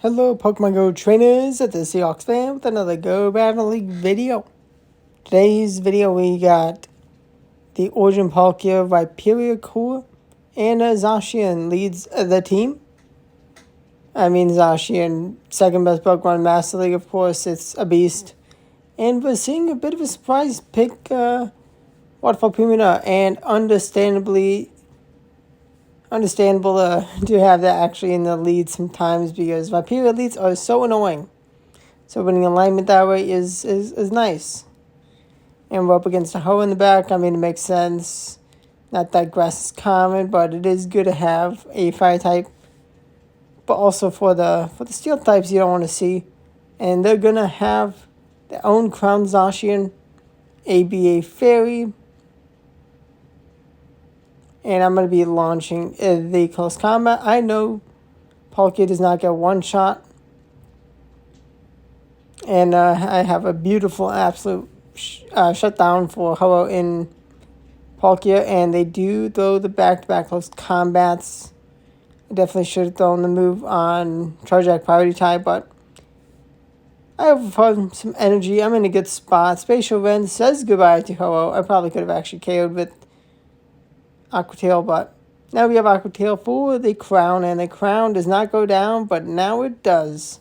Hello Pokemon Go trainers, it's the Seahawks fan with another Go Battle League video. Today's video we got the Origin Palkia, Viperia Core, and Zacian leads the team. Zacian, second best Pokemon Master League, of course, it's a beast. And we're seeing a bit of a surprise pick, Waterfall Pumina, and understandable to have that actually in the lead sometimes because Viperia leads are so annoying. So winning alignment that way is nice. And we're up against a Ho in the back. It makes sense. Not that grass is common, but it is good to have a fire type. But also for the steel types you don't want to see. And they're gonna have their own Crown Zacian, ABA Fairy. And I'm going to be launching the close combat. I know Palkia does not get one shot. And I have a beautiful absolute shutdown for Ho in Palkia. And they do throw the back-to-back close combats. I definitely should have thrown the move on Chargeback Priority type, but I have some energy. I'm in a good spot. Spatial Rend says goodbye to Ho. I probably could have actually KO'd with Aqua Tail, but now we have Aqua Tail for the Crown, and the Crown does not go down, but now it does.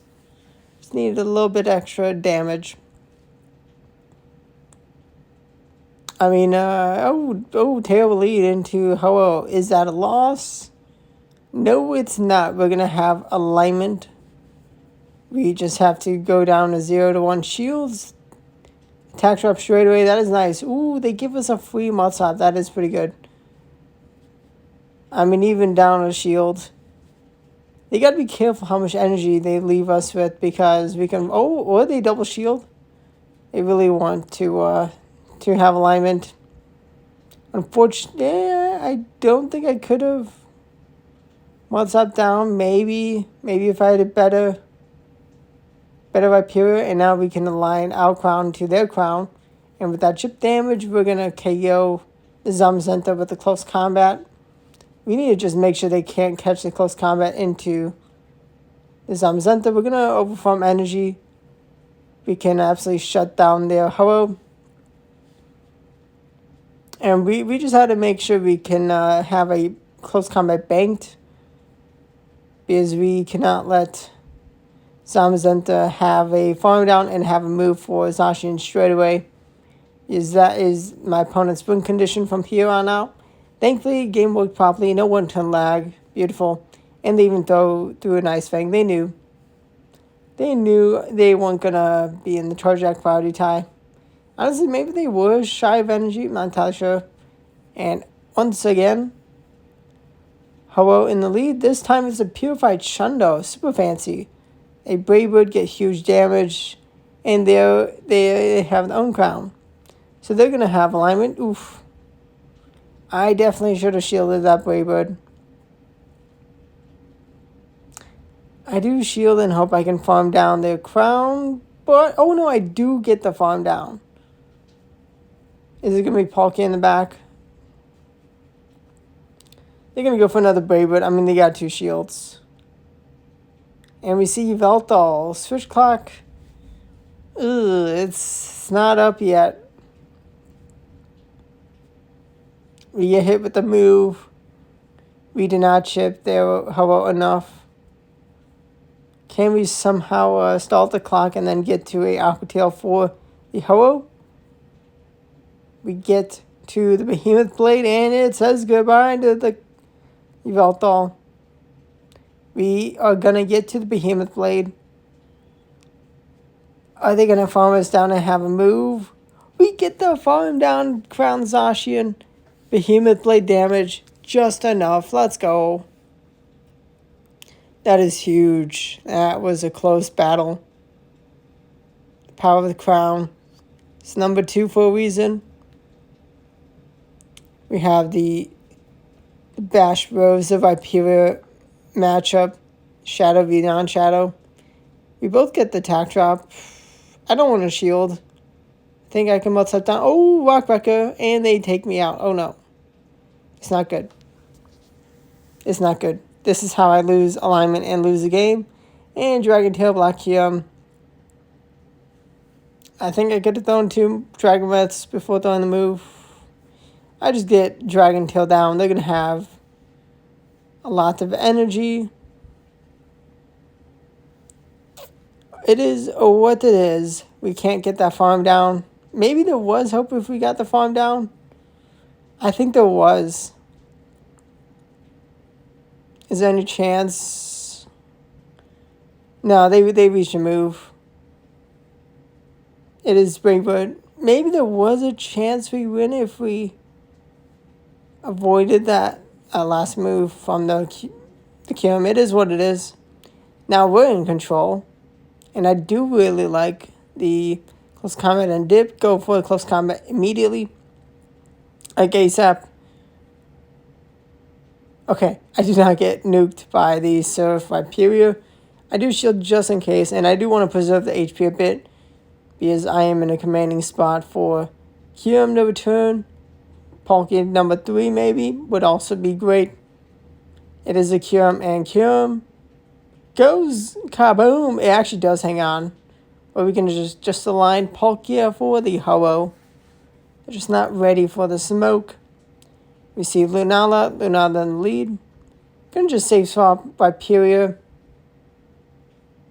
Just needed a little bit extra damage. Tail lead into Ho. Is that a loss? No, it's not. We're going to have alignment. We just have to go down to 0-1 shields. Attack drop straight away. That is nice. Ooh, they give us a free Mudslap. That is pretty good. Even down a shield. They gotta be careful how much energy they leave us with because we can... or they double shield. They really want to have alignment. Unfortunately, I don't think I could have. Mudslap down, maybe if I had a better Viperia, and now we can align our Crown to their Crown. And with that chip damage, we're gonna KO the Zamazenta with the close combat. We need to just make sure they can't catch the close combat into the Zamazenta. We're going to overform energy. We can absolutely shut down their Ho. And we just had to make sure we can have a close combat banked. Because we cannot let Zamazenta have a farm down and have a move for Zacian straight away. Because that is my opponent's win condition from here on out. Thankfully, game worked properly. No one-turn lag. Beautiful. And they even threw a nice Fang. They knew they weren't going to be in the Chargeback Priority tie. Honestly, maybe they were shy of energy. I'm not entirely sure. And once again, Ho in the lead. This time it's a Purified Shundo. Super fancy. A Brave Bird get huge damage. And they have their own Crown. So they're going to have alignment. Oof. I definitely should have shielded that Brave Bird. I do shield and hope I can farm down their Crown. But, oh no, I do get the farm down. Is it going to be Palkia in the back? They're going to go for another Brave Bird. They got two shields. And we see Veltal. Switch clock. It's not up yet. We get hit with the move. We did not chip there, Ho enough. Can we somehow stall the clock and then get to a Aqua Tail for the Ho? We get to the Behemoth Blade and it says goodbye to the Yveltal. We are going to get to the Behemoth Blade. Are they going to farm us down and have a move? We get the farm down, Crown Zacian. Behemoth Blade damage, just enough. Let's go. That is huge. That was a close battle. The power of the Crown. It's number 2 for a reason. We have the Bash Rose of Viperia matchup. Shadow v non-shadow. We both get the attack drop. I don't want to shield. I think I can Mudslap down. Oh, Rock Wrecker. And they take me out. Oh, no. It's not good. It's not good. This is how I lose alignment and lose the game. And Dragon Tail Black here. I think I could have thrown 2 Dragon Breaths before throwing the move. I just get Dragon Tail down. They're going to have a lot of energy. It is what it is. We can't get that farm down. Maybe there was hope if we got the farm down. I think there was. Is there any chance? No, they reached a move. It is Spring, but maybe there was a chance we win if we avoided that last move from the Kyurem. It is what it is. Now we're in control. And I do really like the close combat and dip. Go for the close combat immediately. Like ASAP. Okay, I do not get nuked by the Surf Viperia. I do shield just in case, and I do want to preserve the HP a bit because I am in a commanding spot for Kyurem to return. Palkia number 3 maybe would also be great. It is a Kyurem, and Kyurem goes kaboom. It actually does hang on. Or we can just align Palkia for the Ho-Oh. They're just not ready for the smoke. We see Lunala in the lead. Gonna just save swap Viperia.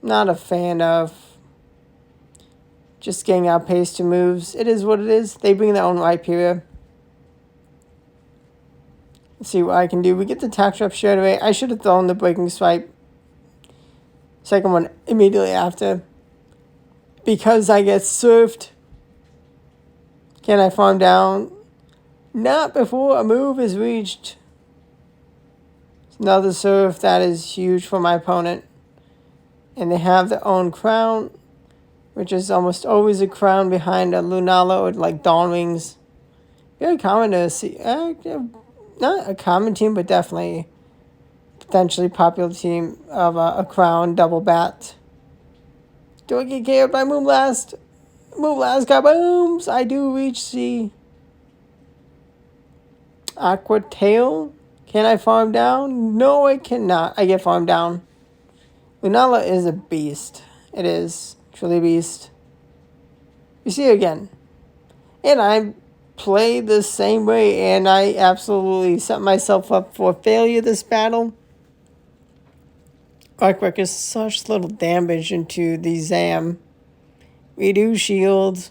Not a fan of just getting outpaced to moves. It is what it is. They bring their own Viperia. Let's see what I can do. We get the attack drop straight away. I should have thrown the Breaking Swipe. Second one immediately after. Because I get surfed. Can I farm down? Not before a move is reached. Another surf. That is huge for my opponent. And they have their own crown, which is almost always a crown behind a Lunala or like Dawn Wings. Very common to see. Not a common team, but definitely potentially popular team of a crown double bat. Do I get KO'd by Moonblast? Moonblast kabooms! I do reach the Aqua Tail. Can I farm down? No, I cannot. I get farmed down. Lunala is a beast. It is. Truly a beast. You see it again. And I play the same way, and I absolutely set myself up for failure this battle. Arcwreck is such little damage into the Zam. We do shield.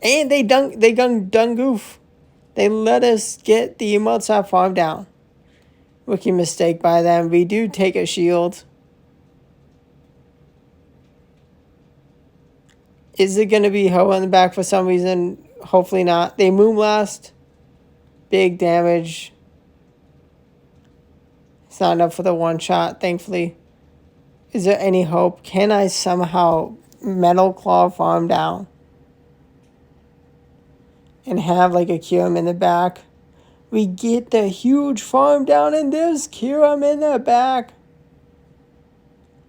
And they gun Dungoof. They let us get the Mozart farm down. Rookie mistake by them. We do take a shield. Is it going to be Ho in the back for some reason? Hopefully not. They Moonblast. Big damage. It's not enough for the one shot, thankfully. Is there any hope? Can I somehow Metal Claw farm down? And have like a Kyurem in the back? We get the huge farm down, and there's Kyurem in the back.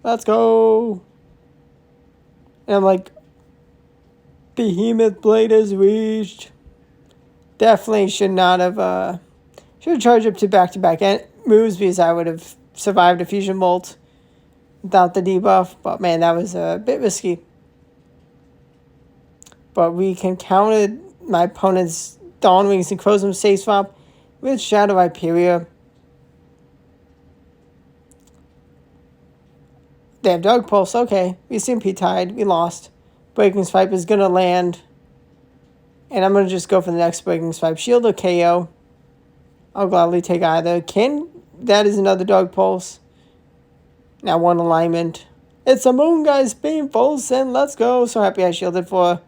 Let's go. And I'm like, Behemoth Blade is reached. Definitely should not have, should have charged up to back-to-back moves because I would have survived a Fusion Bolt without the debuff. But man, that was a bit risky. But we can counter my opponent's Dawn Wings and Crozum safe swap with Shadow Viperia. They have Dark Pulse. Okay, we CMP tied. We lost. Breaking Swipe is going to land. And I'm going to just go for the next Breaking Swipe. Shield or KO. I'll gladly take either. That is another Dark Pulse. Now one alignment. It's a Moon Guy's Painful Sin. Let's go. So happy I shielded for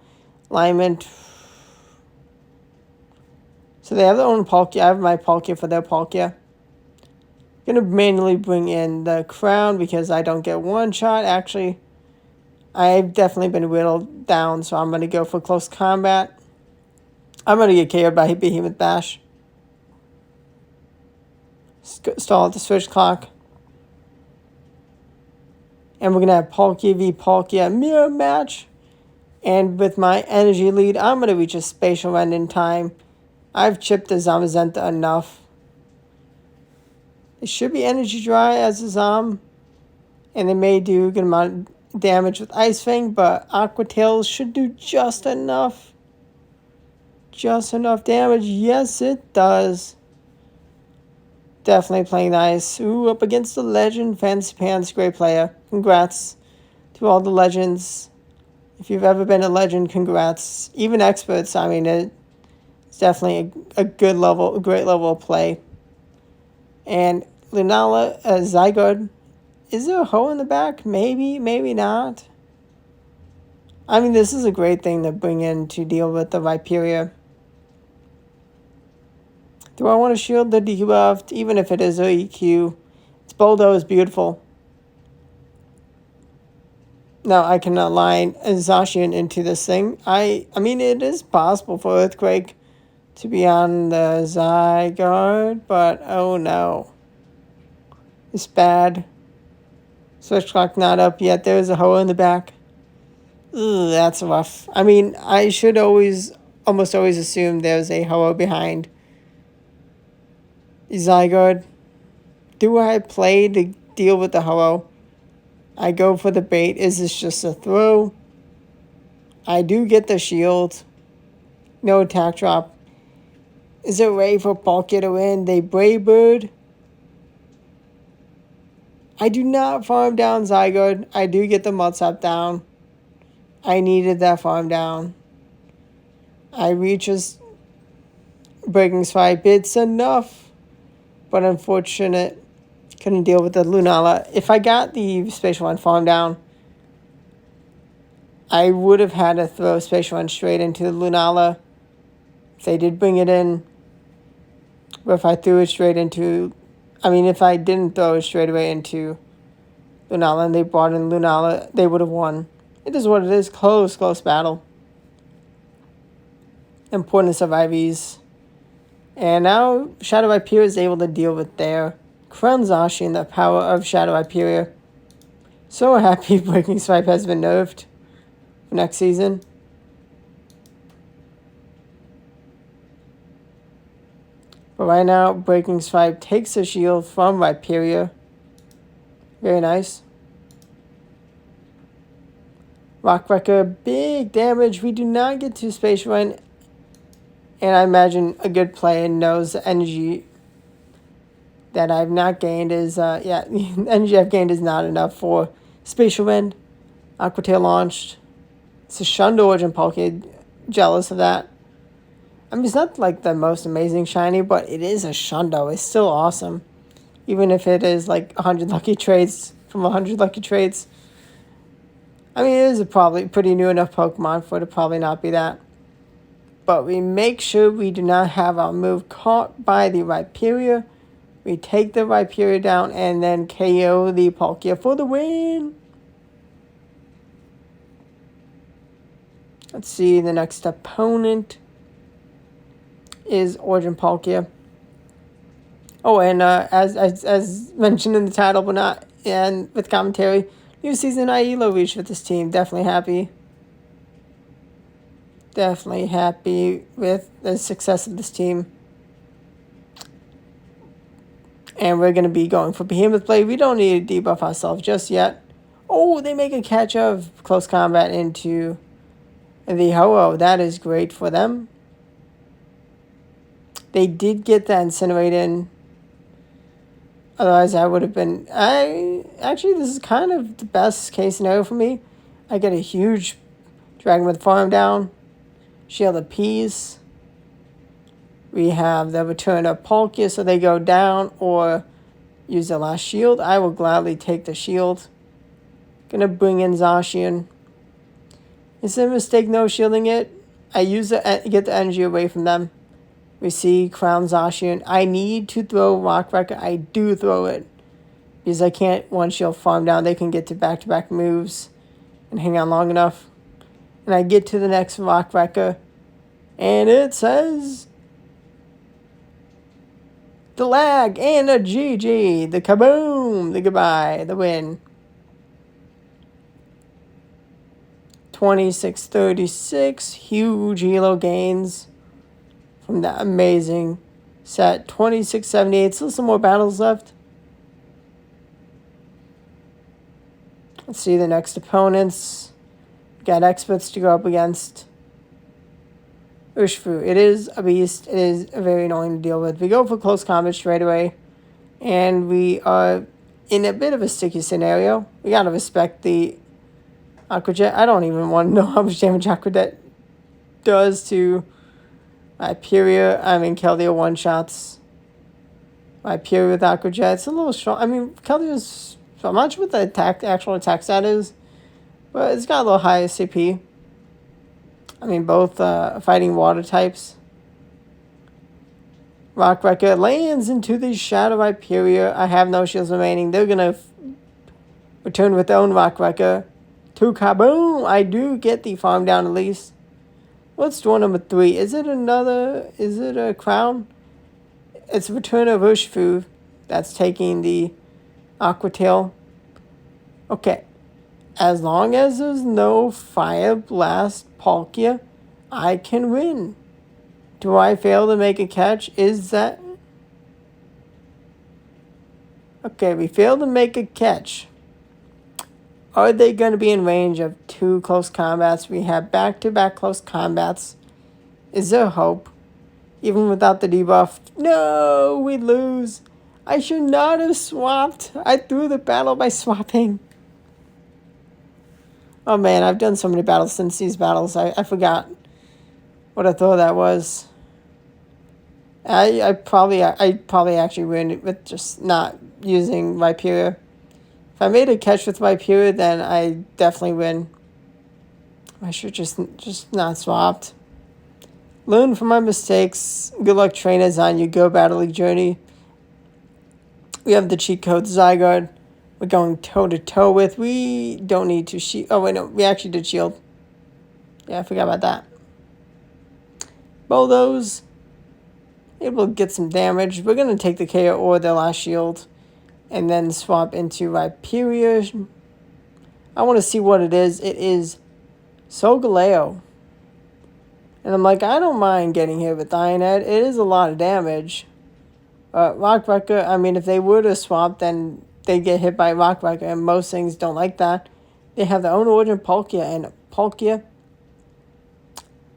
alignment. So they have their own Palkia. I have my Palkia for their Palkia. Gonna manually bring in the Crown because I don't get one shot. Actually, I've definitely been whittled down, so I'm gonna go for close combat. I'm gonna get KO'd by Behemoth Bash. Stall at the switch clock. And we're gonna have Palkia v Palkia mirror match. And with my energy lead, I'm gonna reach a spatial end in time. I've chipped the Zamazenta enough. It should be energy dry as a Zom, and they may do a good amount of damage with Ice Fang, but Aqua Tail should do just enough. Just enough damage. Yes, it does. Definitely playing nice. Ooh, up against the legend. Fantasy Pants, great player. Congrats to all the legends. If you've ever been a legend, congrats. Even experts, I mean, it's definitely a good level, a great level of play. And Lunala, Zygarde. Is there a hole in the back? Maybe, maybe not. I mean, this is a great thing to bring in to deal with the Viperia. Do I want to shield the debuffed, even if it is a EQ? Its Boldo is beautiful. Now I can align a Zacian into this thing. I mean, it is possible for Earthquake to be on the Zygarde, but oh no. It's bad. Switch clock not up yet. There's a hole in the back. Ugh, that's rough. I mean, I should almost always assume there's a hole behind Zygarde. Do I play to deal with the hello? I go for the bait. Is this just a throw? I do get the shield. No attack drop. Is it ready for Palkia to win? They Brave Bird. I do not farm down Zygarde. I do get the Mudsap down. I needed that farm down. I reach his Breaking Swipe. It's enough. But unfortunate. Couldn't deal with the Lunala. If I got the Spatial One farm down, I would have had to throw Spatial One straight into the Lunala. If they did bring it in. But if I threw it straight into... I mean, if I didn't throw it straight away into Lunala and they brought in Lunala, they would have won. It is what it is. Close battle. Importance of IVs. And now Shadow Viperia is able to deal with their Crown Zacian, the power of Shadow Viperia. So happy Breaking Swipe has been nerfed for next season. But right now, Breaking Swipe takes a shield from Viperia. Very nice. Rock Wrecker, big damage. We do not get to Space Run. And I imagine a good player knows the energy that I've not gained is, the energy I've gained is not enough for Spatial Wind. Aqua Tail launched. It's a Shundo Origin Palkia. Jealous of that. I mean, it's not like the most amazing shiny, but it is a Shundo. It's still awesome. Even if it is like 100 lucky trades from 100 lucky trades. I mean, it is a probably pretty new enough Pokemon for it to probably not be that. But we make sure we do not have our move caught by the Viperia. We take the Viperia down and then KO the Palkia for the win. Let's see, the next opponent is Origin Palkia. Oh, and as mentioned in the title, but not and with commentary, new season Ailo reached with this team. Definitely happy. Definitely happy with the success of this team. And we're going to be going for Behemoth Blade. We don't need to debuff ourselves just yet. Oh, they make a catch of close combat into the Ho-Oh. That is great for them. They did get that Incinerate in. Otherwise, I would have been... Actually, this is kind of the best case scenario for me. I get a huge Dragon with farm down. Shield of Peace. We have the return of Palkia, so they go down or use the last shield. I will gladly take the shield. Gonna bring in Zacian. Is it a mistake no shielding it? I get the energy away from them. We see Crown Zacian. I need to throw Rock Wrecker. I do throw it. Because I can't one shield farm down. They can get to back-to-back moves and hang on long enough. And I get to the next Rock Wrecker. And it says... the lag and a GG. The kaboom. The goodbye. The win. 26-36. Huge elo gains from that amazing set. 26-78. Still some more battles left. Let's see the next opponents. Got experts to go up against. Urshifu. It is a beast. It is very annoying to deal with. We go for close combat straight away. And we are in a bit of a sticky scenario. We gotta respect the Aqua Jet. I don't even want to know how much damage Aqua Jet does to Hyperior. I mean, Keldeo one-shots Hyperior with Aqua Jet. It's a little strong. I mean, Keldeo's... I'm not sure what the actual attack stat is, but it's got a little high CP. I mean, both fighting water types. Rock Wrecker lands into the Shadow Hyperior. I have no shields remaining. They're going to return with their own Rock Wrecker. To kaboom! I do get the farm down at least. What's door number 3? Is it a Crown? It's Return of Urshifu that's taking the Aqua Tail. Okay. As long as there's no Fire Blast Palkia, I can win. Do I fail to make a catch? Is that... Okay, we failed to make a catch. Are they going to be in range of 2 close combats? We have back-to-back close combats. Is there hope? Even without the debuff? No, we lose. I should not have swapped. I threw the battle by swapping. Oh man, I've done so many battles since these battles. I forgot what I thought that was. I probably actually win with just not using Hyperior. If I made a catch with Hyperior, then I definitely win. I should just not swapped. Learn from my mistakes. Good luck, trainers, on your Go Battle League journey. We have the cheat code Zygarde. We're going toe-to-toe with. We don't need to shield. Oh, wait, no. We actually did shield. Yeah, I forgot about that. Bulldoze. Able to get some damage. We're going to take the KO or the last shield. And then swap into Hyperior. I want to see what it is. It is Solgaleo. And I'm like, I don't mind getting hit with Iron Head. It is a lot of damage. Rock Wrecker, I mean, if they were to swap, then they get hit by Rock Wrecker. And most things don't like that. They have their own origin, Palkia. And Palkia,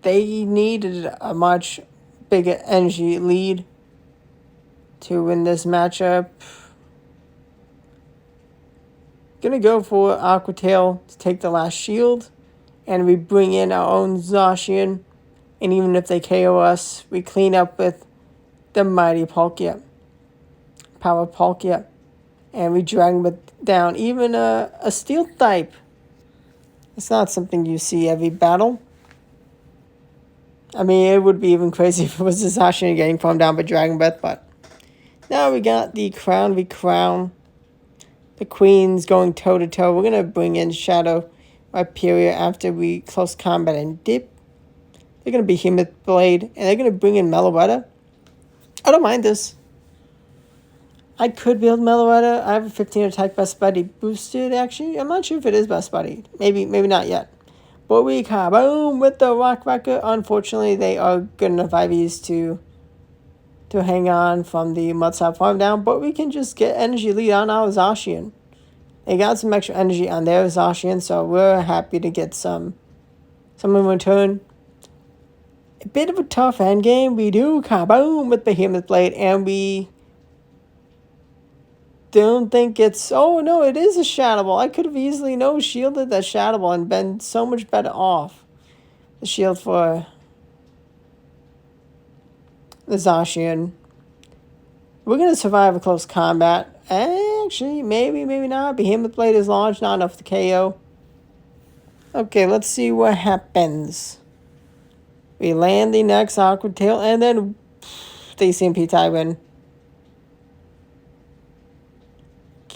they needed a much bigger energy lead to win this matchup. Gonna go for Aqua Tail to take the last shield. And we bring in our own Zacian. And even if they KO us, we clean up with the mighty Palkia. Power Palkia. And we drag them down. Even a Steel type. It's not something you see every battle. I mean, it would be even crazy if it was a Zacian getting farmed down by Dragon Breath. But now we got the Crown v Crown. The Queen's going toe-to-toe. We're going to bring in Shadow Hyperior after we close combat and dip. They're going to be Behemoth Blade. And they're going to bring in Meloetta. I don't mind this. I could build Meloetta. I have a 15 attack Best Buddy boosted, actually. I'm not sure if it is Best Buddy. Maybe not yet. But we kaboom with the Rock Wrecker. Unfortunately, they are good enough IVs to hang on from the Mudslap farm down. But we can just get energy lead on our Zacian. They got some extra energy on their Zacian, so we're happy to get some in return. A bit of a tough endgame. We do kaboom with Behemoth Blade, and we don't think it's... Oh, no, it is a Shadow Ball. I could have easily shielded that Shadow Ball and been so much better off. The shield for the Zacian. We're going to survive a close combat. Actually, maybe not. Behemoth Blade is launched, not enough to KO. Okay, let's see what happens. We land the next Aqua Tail, and then the CMP tie win.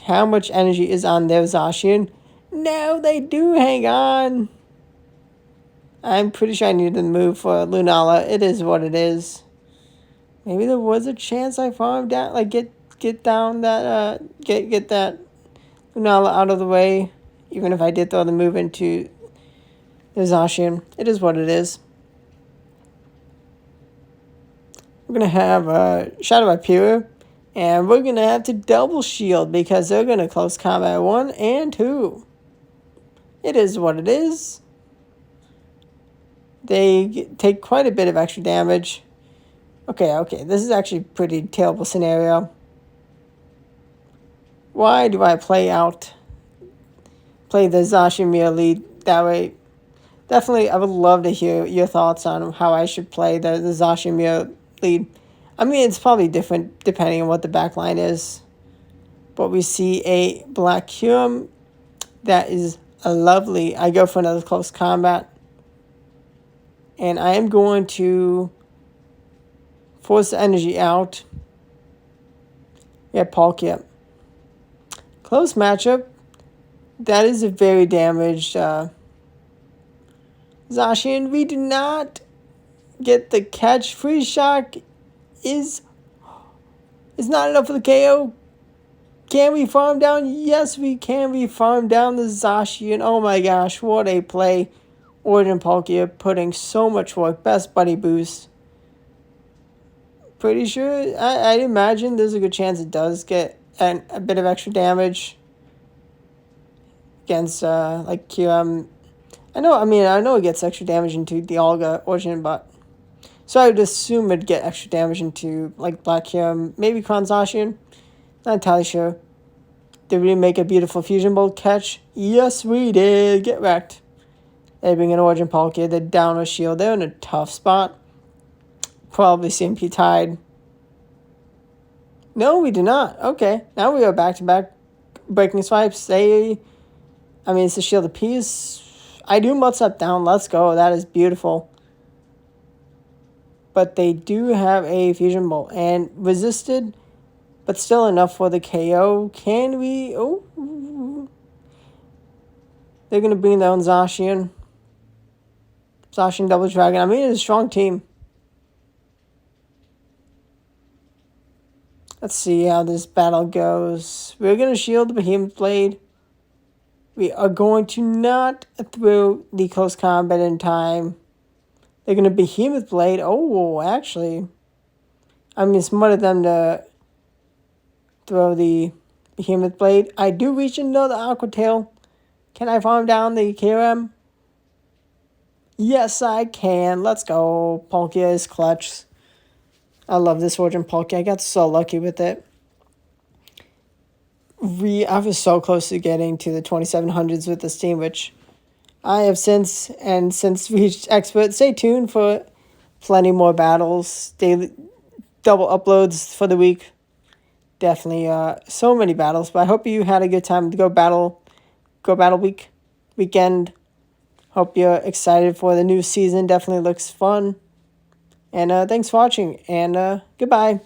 How much energy is on their Zacian? No, they do hang on. I'm pretty sure I needed to move for Lunala. It is what it is. Maybe there was a chance I farmed down, like get down that get that Lunala out of the way. Even if I did throw the move into the Zacian, it is what it is. We're gonna have Shadow Hyperior, and we're gonna have to double shield because they're gonna close combat 1 and 2. It is what it is. They take quite a bit of extra damage. Okay, this is actually a pretty terrible scenario. Why do I play the Zacian lead that way? Definitely, I would love to hear your thoughts on how I should play the Zacian lead. I mean, it's probably different depending on what the backline is. But we see a Black Hume. That is a lovely. I go for another close combat. And I am going to force the energy out. Yeah, Palkia. Close matchup. That is a very damaged Zacian. We do not get the catch. Freeze Shock is not enough for the KO. Can we farm down? Yes, we can. We farm down the Zacian. Oh my gosh, what a play. Origin Palkia putting so much work. Best buddy boost. Pretty sure, I'd imagine there's a good chance it does get a bit of extra damage against like QM. I know it gets extra damage into the Olga Origin, but so I would assume it'd get extra damage into like Black QM, maybe Crown Zacian. Not entirely sure. Did we make a beautiful Fusion Bolt catch? Yes, we did. Get wrecked. They bring in Origin Palkia. They're down with Shield. They're in a tough spot. Probably CMP tied. No, we do not. Okay. Now we are back-to-back breaking swipes. It's a Shield apiece. I do Mutts up down. Let's go. That is beautiful. But they do have a Fusion Bolt. And resisted, but still enough for the KO. Can we... Oh. They're going to bring their own Zacian. Zacian Double Dragon. I mean, it's a strong team. Let's see how this battle goes. We're going to shield the Behemoth Blade. We are going to not throw the close combat in time. They're going to Behemoth Blade. Oh, actually. It's smart of them to throw the Behemoth Blade. I do reach into the Aqua Tail. Can I farm down the KRM? Yes, I can. Let's go. Palkia is clutch. I love this Origin Palkia. I got so lucky with it. I was so close to getting to the 2700s with this team, which I have since reached expert. Stay tuned for plenty more battles. Daily double uploads for the week. Definitely so many battles. But I hope you had a good time to go battle weekend. Hope you're excited for the new season. Definitely looks fun. And thanks for watching. And goodbye.